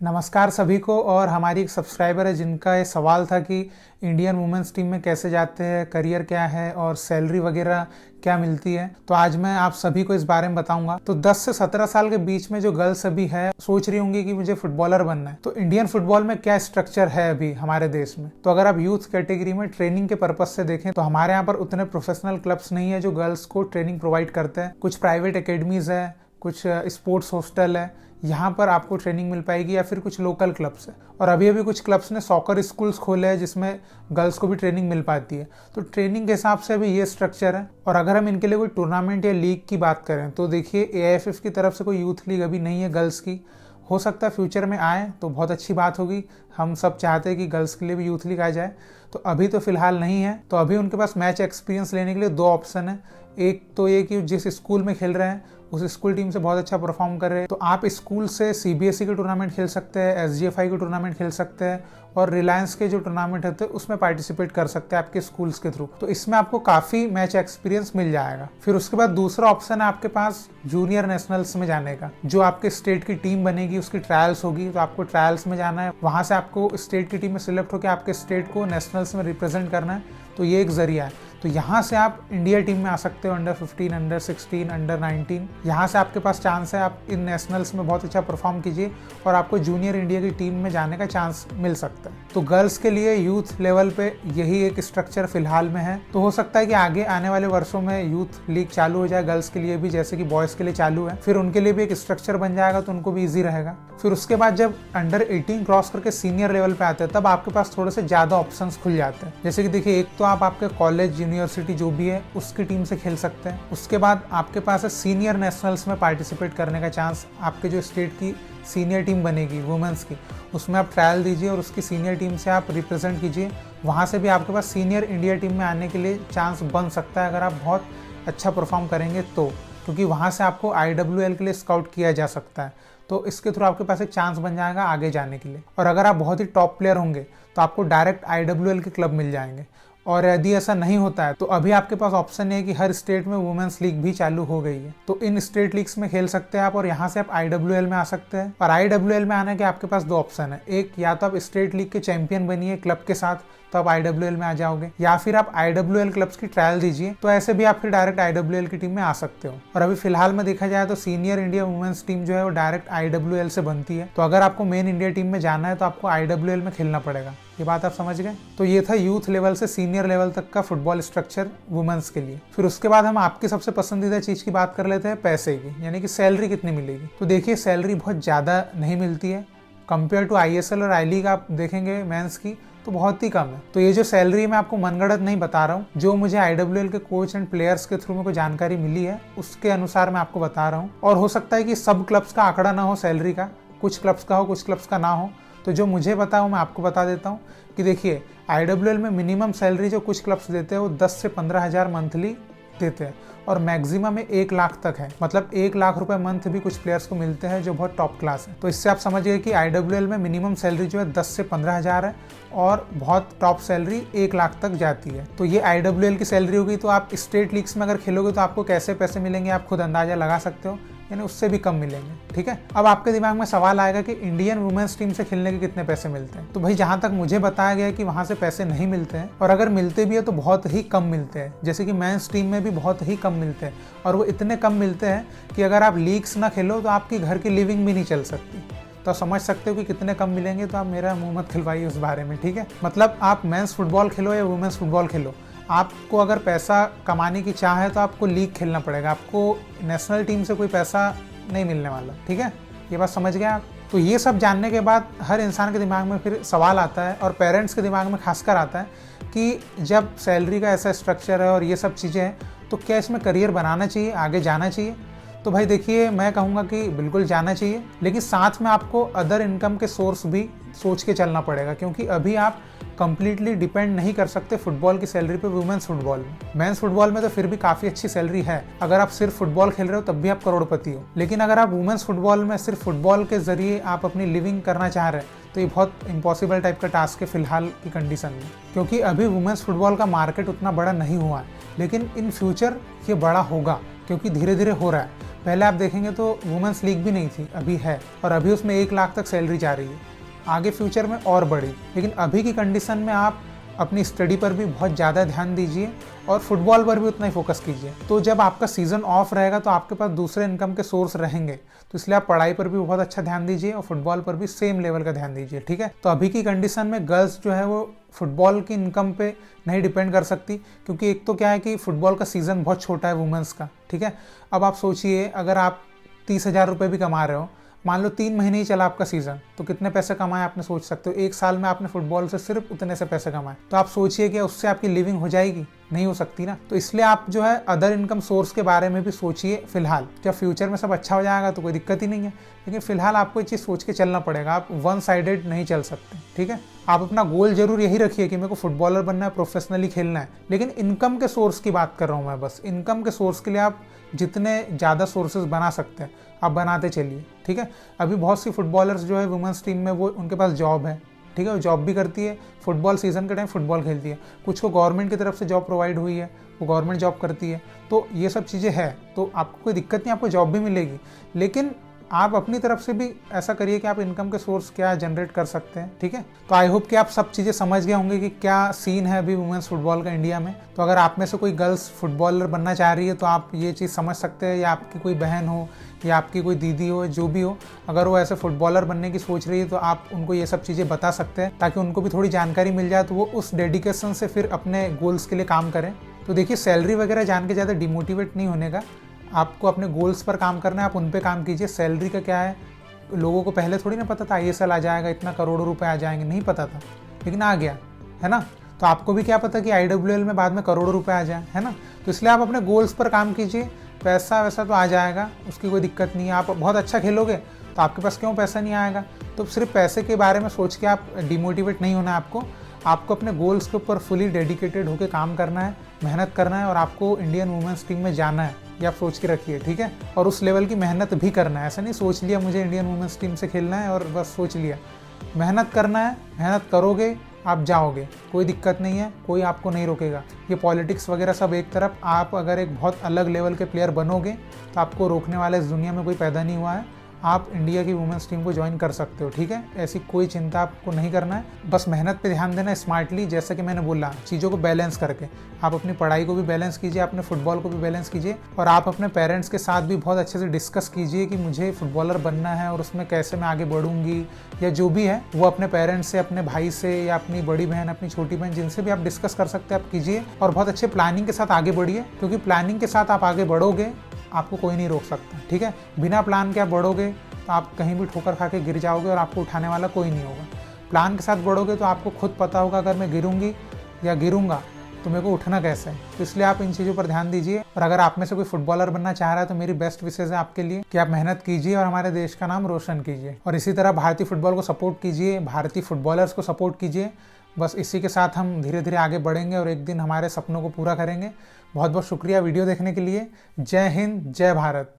नमस्कार सभी को। और हमारी एक सब्सक्राइबर है जिनका ये सवाल था कि इंडियन वुमेन्स टीम में कैसे जाते हैं, करियर क्या है और सैलरी वगैरह क्या मिलती है। तो आज मैं आप सभी को इस बारे में बताऊंगा। तो 10 से 17 साल के बीच में जो गर्ल्स अभी है सोच रही होंगी कि मुझे फुटबॉलर बनना है, तो इंडियन फुटबॉल में क्या स्ट्रक्चर है अभी हमारे देश में। तो अगर आप यूथ कैटेगरी में ट्रेनिंग के पर्पज से देखें तो हमारे यहाँ पर उतने प्रोफेशनल क्लब्स नहीं है जो गर्ल्स को ट्रेनिंग प्रोवाइड करते हैं। कुछ प्राइवेट एकेडमीज है, कुछ स्पोर्ट्स हॉस्टल है, यहाँ पर आपको ट्रेनिंग मिल पाएगी, या फिर कुछ लोकल क्लब्स है। और अभी अभी कुछ क्लब्स ने सॉकर स्कूल्स खोले हैं जिसमें गर्ल्स को भी ट्रेनिंग मिल पाती है। तो ट्रेनिंग के हिसाब से अभी ये स्ट्रक्चर है। और अगर हम इनके लिए कोई टूर्नामेंट या लीग की बात करें तो देखिए AIFF की तरफ से कोई यूथ लीग अभी नहीं है गर्ल्स की। हो सकता है फ्यूचर में आए तो बहुत अच्छी बात होगी। हम सब चाहते हैं कि गर्ल्स के लिए भी यूथ लीग आ जाए। तो अभी तो फिलहाल नहीं है। तो अभी उनके पास मैच एक्सपीरियंस लेने के लिए दो ऑप्शन है। एक तो ये कि जिस स्कूल में खेल रहे हैं उस स्कूल टीम से बहुत अच्छा परफॉर्म कर रहे हैं तो आप स्कूल से CBSE के टूर्नामेंट खेल सकते हैं, SGFI के टूर्नामेंट खेल सकते हैं, और रिलायंस के जो टूर्नामेंट होते हैं उसमें पार्टिसिपेट कर सकते हैं आपके स्कूल्स के थ्रू। तो इसमें आपको काफ़ी मैच एक्सपीरियंस मिल जाएगा। फिर उसके बाद दूसरा ऑप्शन है आपके पास जूनियर नेशनल्स में जाने का। जो आपके स्टेट की टीम बनेगी उसकी ट्रायल्स होगी, तो आपको ट्रायल्स में जाना है। वहाँ से आपको स्टेट की टीम में सिलेक्ट होकर आपके स्टेट को नेशनल्स में रिप्रेजेंट करना है। तो ये एक जरिया है। तो यहाँ से आप इंडिया टीम में आ सकते हो, अंडर 15, अंडर 16, अंडर 19। यहाँ से आपके पास चांस है, आप इन नेशनल्स में बहुत अच्छा परफॉर्म कीजिए और आपको जूनियर इंडिया की टीम में जाने का चांस मिल सकता है। तो गर्ल्स के लिए यूथ लेवल पे यही एक स्ट्रक्चर फिलहाल में है। तो हो सकता है कि आगे आने वाले वर्षों में यूथ लीग चालू हो जाए गर्ल्स के लिए भी, जैसे कि बॉयज़ के लिए चालू है। फिर उनके लिए भी एक स्ट्रक्चर बन जाएगा तो उनको भी ईजी रहेगा। फिर उसके बाद जब अंडर 18 क्रॉस करके सीनियर लेवल पे आते हैं तब आपके पास थोड़े से ज़्यादा ऑप्शंस खुल जाते हैं। जैसे कि देखिए, एक तो आप आपके कॉलेज यूनिवर्सिटी जो भी है उसकी टीम से खेल सकते हैं। उसके बाद आपके पास है सीनियर नेशनल्स में पार्टिसिपेट करने का चांस। आपके जो स्टेट की सीनियर टीम बनेगी वुमेन्स की, उसमें आप ट्रायल दीजिए और उसकी सीनियर टीम से आप रिप्रेजेंट कीजिए। वहाँ से भी आपके पास सीनियर इंडिया टीम में आने के लिए चांस बन सकता है अगर आप बहुत अच्छा परफॉर्म करेंगे तो, क्योंकि वहाँ से आपको IWL के लिए स्काउट किया जा सकता है। तो इसके थ्रू आपके पास एक चांस बन जाएगा आगे जाने के लिए। और अगर आप बहुत ही टॉप प्लेयर होंगे तो आपको डायरेक्ट IWL के क्लब मिल जाएंगे। और यदि ऐसा नहीं होता है तो अभी आपके पास ऑप्शन है कि हर स्टेट में वुमेन्स लीग भी चालू हो गई है। तो इन स्टेट लीग्स में खेल सकते हैं आप और यहाँ से आप IWL में आ सकते हैं। और IWL में आने के आपके पास दो ऑप्शन है। एक, या तो आप स्टेट लीग के चैंपियन बनिए क्लब के साथ तो आप IWL में आ जाओगे, या फिर आप IWL क्लब्स की ट्रायल दीजिए। तो ऐसे भी आप फिर डायरेक्ट IWL की टीम में आ सकते हो। और अभी फिलहाल में देखा जाए तो सीनियर इंडिया वुमेन्स टीम जो है वो डायरेक्ट IWL से बनती है। तो अगर आपको मेन इंडिया टीम में जाना है तो आपको IWL में खेलना पड़ेगा। ये बात आप समझ गए। तो ये था यूथ लेवल से सीनियर लेवल तक का फुटबॉल स्ट्रक्चर वुमेन्स के लिए। फिर उसके बाद हम आपकी सबसे पसंदीदा चीज की बात कर लेते हैं, पैसे की, यानी कि सैलरी कितनी मिलेगी। तो देखिए, सैलरी बहुत ज़्यादा नहीं मिलती है कंपेयर टू ISL और I लीग। आप देखेंगे मेंस की तो बहुत ही कम है। तो ये जो सैलरी मैं आपको मनगढ़ंत नहीं बता रहा हूँ, जो मुझे IWL के कोच एंड प्लेयर्स के थ्रू मेरे को जानकारी मिली है उसके अनुसार मैं आपको बता रहा हूँ। और हो सकता है कि सब क्लब्स का आंकड़ा ना हो सैलरी का, कुछ क्लब्स का हो कुछ क्लब्स का ना हो। तो जो मुझे पता हो मैं आपको बता देता हूँ कि देखिए, IWL में मिनिमम सैलरी जो कुछ क्लब्स देते हैं वो 10 से 15 हज़ार मंथली देते हैं, और मैक्सिमम में 1 लाख तक है। मतलब 1 लाख रुपए मंथ भी कुछ प्लेयर्स को मिलते हैं जो बहुत टॉप क्लास है। तो इससे आप समझिए कि IWL में मिनिमम सैलरी जो है 10 से 15 हज़ार है और बहुत टॉप सैलरी 1 लाख तक जाती है। तो ये IWL की सैलरी होगी। तो आप स्टेट लीग्स में अगर खेलोगे तो आपको कैसे पैसे मिलेंगे आप खुद अंदाजा लगा सकते हो, यानी उससे भी कम मिलेंगे। ठीक है। अब आपके दिमाग में सवाल आएगा कि इंडियन वुमेन्स टीम से खेलने के कितने पैसे मिलते हैं। तो भाई, जहां तक मुझे बताया गया है कि वहां से पैसे नहीं मिलते हैं, और अगर मिलते भी है तो बहुत ही कम मिलते हैं। जैसे कि मेंस टीम में भी बहुत ही कम मिलते हैं, और वो इतने कम मिलते हैं कि अगर आप लीग्स ना खेलो तो आपकी घर की लिविंग भी नहीं चल सकती। तो आप समझ सकते हो कि कितने कम मिलेंगे। तो आप मेरा मुंह मत खिलवाइए उस बारे में, ठीक है। मतलब आप मेंस फुटबॉल खेलो या वुमेन्स फुटबॉल खेलो, आपको अगर पैसा कमाने की चाह है तो आपको लीग खेलना पड़ेगा। आपको नेशनल टीम से कोई पैसा नहीं मिलने वाला, ठीक है। ये बात समझ गए आप। तो ये सब जानने के बाद हर इंसान के दिमाग में फिर सवाल आता है, और पेरेंट्स के दिमाग में खासकर आता है कि जब सैलरी का ऐसा स्ट्रक्चर है और ये सब चीज़ें हैं तो क्या इसमें करियर बनाना चाहिए, आगे जाना चाहिए। तो भाई देखिए, मैं कहूँगा कि बिल्कुल जाना चाहिए, लेकिन साथ में आपको अदर इनकम के सोर्स भी सोच के चलना पड़ेगा, क्योंकि अभी आप कंप्लीटली डिपेंड नहीं कर सकते फुटबॉल की सैलरी पे वुमेन्स फुटबॉल में। मेंस फुटबॉल में तो फिर भी काफ़ी अच्छी सैलरी है। अगर आप सिर्फ फुटबॉल खेल रहे हो तब भी आप करोड़पति हो। लेकिन अगर आप वुमेन्स फुटबॉल में सिर्फ फुटबॉल के जरिए आप अपनी लिविंग करना चाह रहे हैं तो ये बहुत इम्पॉसिबल टाइप का टास्क है फिलहाल की कंडीशन में, क्योंकि अभी वुमेन्स फुटबॉल का मार्केट उतना बड़ा नहीं हुआ है। लेकिन इन फ्यूचर ये बड़ा होगा, क्योंकि धीरे धीरे हो रहा है। पहले आप देखेंगे तो वुमेंस लीग भी नहीं थी, अभी है, और अभी उसमें 1 लाख तक सैलरी जा रही है। आगे फ्यूचर में और बढ़ी, लेकिन अभी की कंडीशन में आप अपनी स्टडी पर भी बहुत ज़्यादा ध्यान दीजिए और फुटबॉल पर भी उतना ही फोकस कीजिए। तो जब आपका सीज़न ऑफ रहेगा तो आपके पास दूसरे इनकम के सोर्स रहेंगे, तो इसलिए आप पढ़ाई पर भी बहुत अच्छा ध्यान दीजिए और फुटबॉल पर भी सेम लेवल का ध्यान दीजिए, ठीक है। तो अभी की कंडीशन में गर्ल्स जो है वो फुटबॉल की इनकम पे नहीं डिपेंड कर सकती, क्योंकि एक तो क्या है कि फुटबॉल का सीज़न बहुत छोटा है वुमेंस का, ठीक है। अब आप सोचिए, अगर आप 30,000 रुपये भी कमा रहे हो, मान लो 3 महीने ही चला आपका सीज़न, तो कितने पैसे कमाए आपने सोच सकते हो। 1 साल में आपने फुटबॉल से सिर्फ उतने से पैसे कमाए, तो आप सोचिए कि उससे आपकी लिविंग हो जाएगी, नहीं हो सकती ना। तो इसलिए आप जो है अदर इनकम सोर्स के बारे में भी सोचिए फिलहाल। जब फ्यूचर में सब अच्छा हो जाएगा तो कोई दिक्कत ही नहीं है, लेकिन फिलहाल आपको ये चीज़ सोच के चलना पड़ेगा। आप वन साइडेड नहीं चल सकते, ठीक है। आप अपना गोल जरूर यही रखिए कि मेरे को फुटबॉलर बनना है, प्रोफेशनली खेलना है, लेकिन इनकम के सोर्स की बात कर रहा हूँ मैं। बस इनकम के सोर्स के लिए आप जितने ज़्यादा सोर्सेज बना सकते हैं आप बनाते चलिए, ठीक है। अभी बहुत सी फुटबॉलर्स जो है वुमेंस टीम में, वो उनके पास जॉब है, ठीक है, वो जॉब भी करती है, फुटबॉल सीजन के टाइम फुटबॉल खेलती है। कुछ को गवर्नमेंट की तरफ से जॉब प्रोवाइड हुई है, वो गवर्नमेंट जॉब करती है। तो ये सब चीज़ें हैं, तो आपको कोई दिक्कत नहीं, आपको जॉब भी मिलेगी। लेकिन आप अपनी तरफ से भी ऐसा करिए कि आप इनकम के सोर्स क्या जनरेट कर सकते हैं, ठीक है। तो आई होप कि आप सब चीज़ें समझ गए होंगे कि क्या सीन है अभी वुमेन्स फुटबॉल का इंडिया में। तो अगर आप में से कोई गर्ल्स फुटबॉलर बनना चाह रही है तो आप ये चीज़ समझ सकते हैं, या आपकी कोई बहन हो या आपकी कोई दीदी हो, जो भी हो, अगर वो ऐसे फुटबॉलर बनने की सोच रही है तो आप उनको ये सब चीज़ें बता सकते हैं, ताकि उनको भी थोड़ी जानकारी मिल जाए, तो वो उस डेडिकेशन से फिर अपने गोल्स के लिए काम करें। तो देखिए, सैलरी वगैरह जान के ज़्यादा डिमोटिवेट नहीं होने का, आपको अपने गोल्स पर काम करना है, आप उन पे काम कीजिए। सैलरी का क्या है, लोगों को पहले थोड़ी ना पता था ISL आ जाएगा, इतना करोड़ों रुपए आ जाएंगे, नहीं पता था, लेकिन आ गया, है ना। तो आपको भी क्या पता कि IWL में बाद में करोड़ों रुपए आ जाए, है ना। तो इसलिए आप अपने गोल्स पर काम कीजिए, पैसा वैसा तो आ जाएगा, उसकी कोई दिक्कत नहीं है। आप बहुत अच्छा खेलोगे तो आपके पास क्यों पैसा नहीं आएगा। तो सिर्फ पैसे के बारे में सोच के आप डिमोटिवेट नहीं होना है आपको अपने गोल्स के ऊपर फुली डेडिकेटेड होकर काम करना है, मेहनत करना है, और आपको इंडियन वुमेन्स टीम में जाना है, ये आप सोच के रखिए, ठीक है। और उस लेवल की मेहनत भी करना है, ऐसा नहीं सोच लिया मुझे इंडियन वुमेन्स टीम से खेलना है और बस सोच लिया। मेहनत करना है, मेहनत करोगे आप जाओगे, कोई दिक्कत नहीं है, कोई आपको नहीं रोकेगा। ये पॉलिटिक्स वगैरह सब एक तरफ, आप अगर एक बहुत अलग लेवल के प्लेयर बनोगे तो आपको रोकने वाला इस दुनिया में कोई पैदा नहीं हुआ है। आप इंडिया की वुमेन्स टीम को ज्वाइन कर सकते हो, ठीक है। ऐसी कोई चिंता आपको नहीं करना है, बस मेहनत पे ध्यान देना है स्मार्टली, जैसा कि मैंने बोला, चीज़ों को बैलेंस करके। आप अपनी पढ़ाई को भी बैलेंस कीजिए, अपने फुटबॉल को भी बैलेंस कीजिए, और आप अपने पेरेंट्स के साथ भी बहुत अच्छे से डिस्कस कीजिए कि मुझे फुटबॉलर बनना है और उसमें कैसे मैं आगे बढ़ूंगी, या जो भी है वो अपने पेरेंट्स से, अपने भाई से, या अपनी बड़ी बहन, अपनी छोटी बहन, जिनसे भी आप डिस्कस कर सकते हैं आप कीजिए, और बहुत अच्छे प्लानिंग के साथ आगे बढ़िए, क्योंकि प्लानिंग के साथ आप आगे बढ़ोगे, आपको कोई नहीं रोक सकता, ठीक है। बिना प्लान के आप बढ़ोगे तो आप कहीं भी ठोकर खा के गिर जाओगे और आपको उठाने वाला कोई नहीं होगा। प्लान के साथ बढ़ोगे तो आपको खुद पता होगा अगर मैं गिरूंगी या गिरूंगा तो मेरे को उठना कैसे है। तो इसलिए आप इन चीज़ों पर ध्यान दीजिए, और अगर आप में से कोई फुटबॉलर बनना चाह रहा है तो मेरी बेस्ट विशेष है आपके लिए कि आप मेहनत कीजिए और हमारे देश का नाम रोशन कीजिए, और इसी तरह भारतीय फुटबॉल को सपोर्ट कीजिए, भारतीय फुटबॉलर्स को सपोर्ट कीजिए। बस इसी के साथ हम धीरे धीरे आगे बढ़ेंगे और एक दिन हमारे सपनों को पूरा करेंगे। बहुत बहुत शुक्रिया वीडियो देखने के लिए। जय हिंद, जय भारत।